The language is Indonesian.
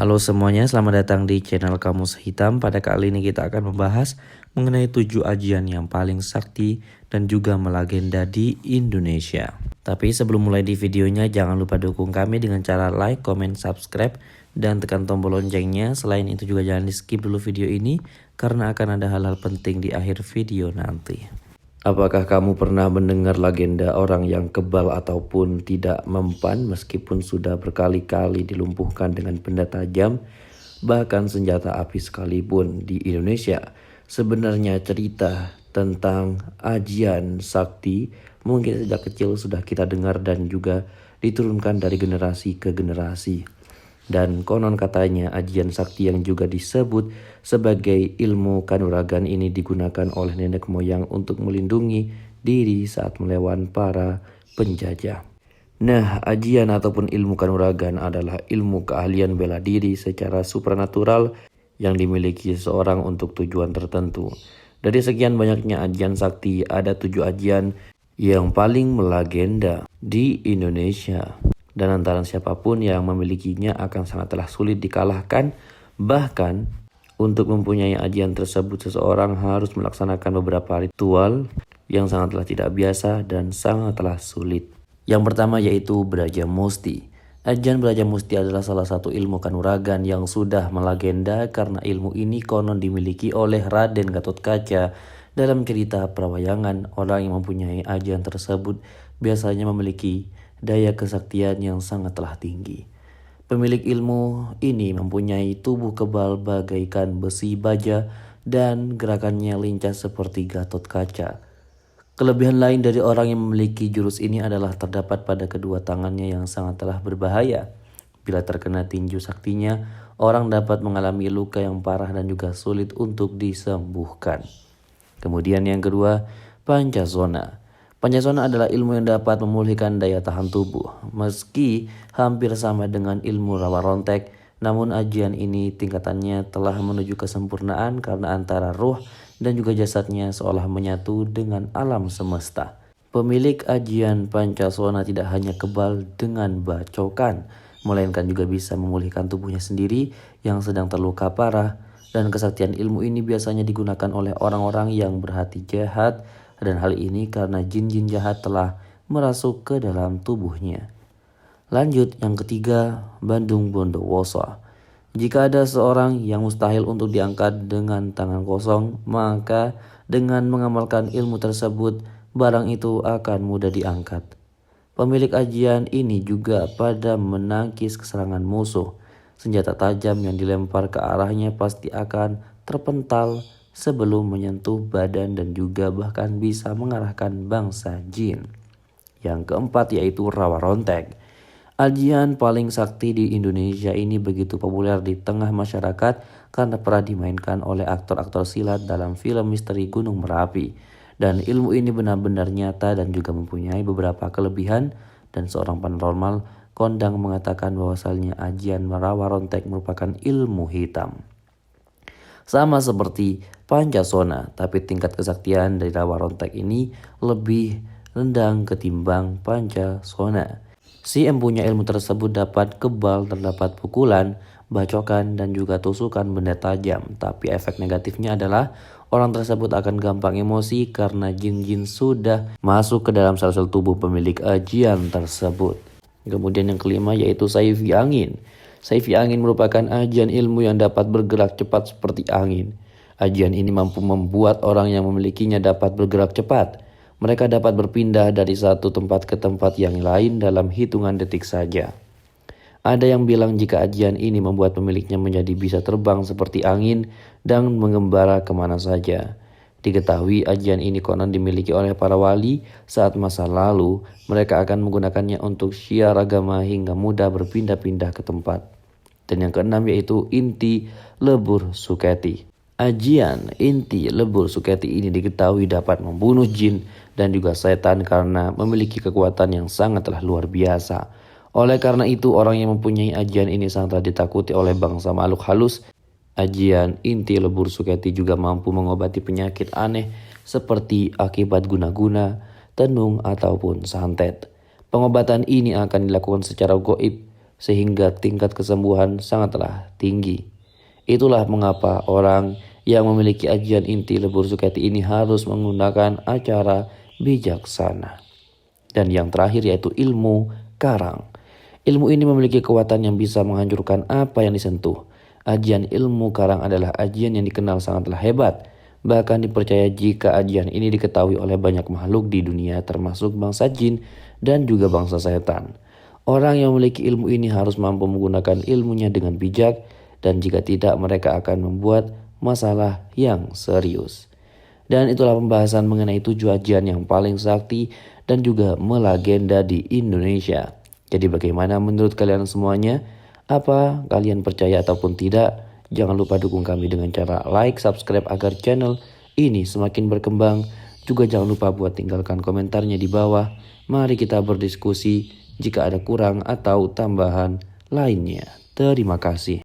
Halo semuanya, selamat datang di channel Kamus Hitam. Pada kali ini kita akan membahas mengenai 7 ajian yang paling sakti dan juga melegenda di Indonesia. Tapi sebelum mulai di videonya, jangan lupa dukung kami dengan cara like, comment, subscribe, dan tekan tombol loncengnya. Selain itu juga jangan di skip dulu video ini, karena akan ada hal-hal penting di akhir video nanti. Apakah kamu pernah mendengar legenda orang yang kebal ataupun tidak mempan meskipun sudah berkali-kali dilumpuhkan dengan benda tajam, bahkan senjata api sekalipun di Indonesia? Sebenarnya cerita tentang ajian sakti mungkin sejak kecil sudah kita dengar dan juga diturunkan dari generasi ke generasi. Dan konon katanya ajian sakti yang juga disebut sebagai ilmu kanuragan ini digunakan oleh nenek moyang untuk melindungi diri saat melawan para penjajah. Nah, ajian ataupun ilmu kanuragan adalah ilmu keahlian bela diri secara supranatural yang dimiliki seseorang untuk tujuan tertentu. Dari sekian banyaknya ajian sakti, ada 7 ajian yang paling melegenda di Indonesia. Dan antara siapapun yang memilikinya akan sangatlah sulit dikalahkan. Bahkan untuk mempunyai ajian tersebut seseorang harus melaksanakan beberapa ritual yang sangatlah tidak biasa dan sangatlah sulit. Yang pertama yaitu Braja Musti. Ajian Braja Musti adalah salah satu ilmu kanuragan yang sudah melegenda karena ilmu ini konon dimiliki oleh Raden Gatotkaca. Dalam cerita perwayangan, orang yang mempunyai ajian tersebut biasanya memiliki daya kesaktian yang sangatlah tinggi. Pemilik ilmu ini mempunyai tubuh kebal bagaikan besi baja dan gerakannya lincah seperti Gatotkaca. Kelebihan lain dari orang yang memiliki jurus ini adalah terdapat pada kedua tangannya yang sangatlah berbahaya. Bila terkena tinju saktinya, orang dapat mengalami luka yang parah dan juga sulit untuk disembuhkan. Kemudian yang kedua, Pancasona. Pancasona adalah ilmu yang dapat memulihkan daya tahan tubuh. Meski hampir sama dengan ilmu rawa rontek, namun ajian ini tingkatannya telah menuju kesempurnaan karena antara ruh dan juga jasadnya seolah menyatu dengan alam semesta. Pemilik ajian Pancasona tidak hanya kebal dengan bacokan, melainkan juga bisa memulihkan tubuhnya sendiri yang sedang terluka parah. Dan kesaktian ilmu ini biasanya digunakan oleh orang-orang yang berhati jahat, dan hal ini karena jin-jin jahat telah merasuk ke dalam tubuhnya. Lanjut yang ketiga, Bandung Bondowoso. Jika ada seorang yang mustahil untuk diangkat dengan tangan kosong, maka dengan mengamalkan ilmu tersebut, barang itu akan mudah diangkat. Pemilik ajian ini juga pada menangkis serangan musuh. Senjata tajam yang dilempar ke arahnya pasti akan terpental sebelum menyentuh badan dan juga bahkan bisa mengarahkan bangsa jin. Yang keempat yaitu rawa rontek. Ajian paling sakti di Indonesia ini begitu populer di tengah masyarakat karena pernah dimainkan oleh aktor-aktor silat dalam film misteri Gunung Merapi. Dan ilmu ini benar-benar nyata dan juga mempunyai beberapa kelebihan, dan seorang paranormal kondang mengatakan bahwasannya ajian rawa rontek merupakan ilmu hitam. Sama seperti Pancasona, tapi tingkat kesaktian dari rawa rontek ini lebih rendah ketimbang Pancasona. Si empunya ilmu tersebut dapat kebal terdapat pukulan, bacokan, dan juga tusukan benda tajam. Tapi efek negatifnya adalah orang tersebut akan gampang emosi karena jin-jin sudah masuk ke dalam sel-sel tubuh pemilik ajian tersebut. Kemudian yang kelima yaitu Saifi Angin. Saifi Angin merupakan ajian ilmu yang dapat bergerak cepat seperti angin. Ajian ini mampu membuat orang yang memilikinya dapat bergerak cepat. Mereka dapat berpindah dari satu tempat ke tempat yang lain dalam hitungan detik saja. Ada yang bilang jika ajian ini membuat pemiliknya menjadi bisa terbang seperti angin dan mengembara kemana saja. Diketahui ajian ini konon dimiliki oleh para wali saat masa lalu. Mereka akan menggunakannya untuk syiar agama hingga mudah berpindah-pindah ke tempat. Dan yang keenam yaitu Inti Lebur Suketi. Ajian Inti Lebur Suketi ini diketahui dapat membunuh jin dan juga setan karena memiliki kekuatan yang sangatlah luar biasa. Oleh karena itu orang yang mempunyai ajian ini sangatlah ditakuti oleh bangsa makhluk halus. Ajian Inti Lebur Suketi juga mampu mengobati penyakit aneh seperti akibat guna-guna, tenung, ataupun santet. Pengobatan ini akan dilakukan secara goib sehingga tingkat kesembuhan sangatlah tinggi. Itulah mengapa orang yang memiliki ajian inti lebur Suketi ini harus menggunakan acara bijaksana. Dan yang terakhir yaitu ilmu karang. Ilmu ini memiliki kekuatan yang bisa menghancurkan apa yang disentuh. Ajian ilmu karang adalah ajian yang dikenal sangatlah hebat. Bahkan dipercaya jika ajian ini diketahui oleh banyak makhluk di dunia termasuk bangsa jin dan juga bangsa setan. Orang yang memiliki ilmu ini harus mampu menggunakan ilmunya dengan bijak dan jika tidak mereka akan membuat masalah yang serius. Dan itulah pembahasan mengenai 7 ajian yang paling sakti dan juga melegenda di Indonesia. Jadi bagaimana menurut kalian semuanya? Apa kalian percaya ataupun tidak? Jangan lupa dukung kami dengan cara like, subscribe agar channel ini semakin berkembang. Juga jangan lupa buat tinggalkan komentarnya di bawah. Mari kita berdiskusi jika ada kurang atau tambahan lainnya. Terima kasih.